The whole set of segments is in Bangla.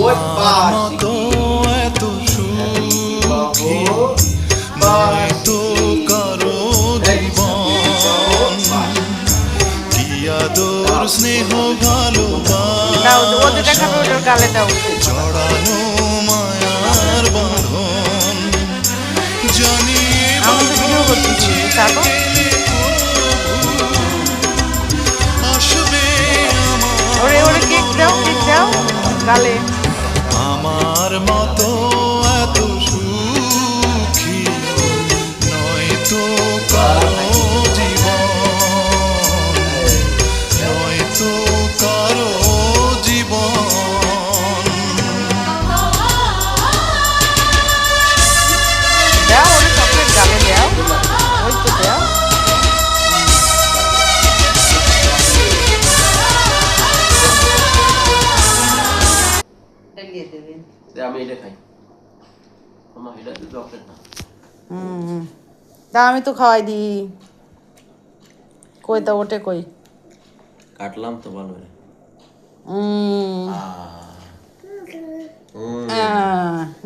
আমার মতো এত সুখী নয় তো কারো জীবন কি আদর স্নেহ ভালোবাসা জড়ানো মায়ার বাঁধন জানি আসবে আমার মতো এত সুখী নয় তো কারো জীবন নয় তো কারো জীবন আমি এটা খাই আমার এটা তো চকলেট না তা আমি তো খাওয়াই দি কই তা ওটে কই কাটলাম তো ভালো করে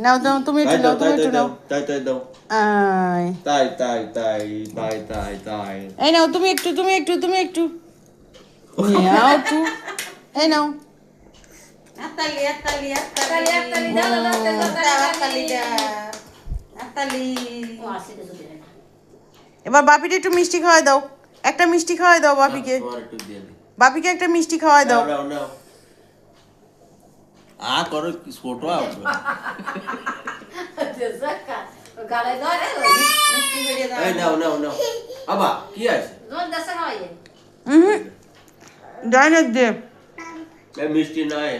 নাও দাও তুমি একটু নাও তুমি একটু নাও তাই তাই দাও আয় তাই তাই তাই তাই তাই তাই এই নাও তুমি একটু তুমি একটু নাও একটু এই নাও এবার বাপিকে একটু মিষ্টি খাওয়াই দাও একটা মিষ্টি খাওয়াই দাও বাপিকে বাপিকে একটা মিষ্টি খাওয়াই দাও আ করো ছোট এই নাও নাও নাও আবা কি আছে ডাইনেক দে মিষ্টি নাই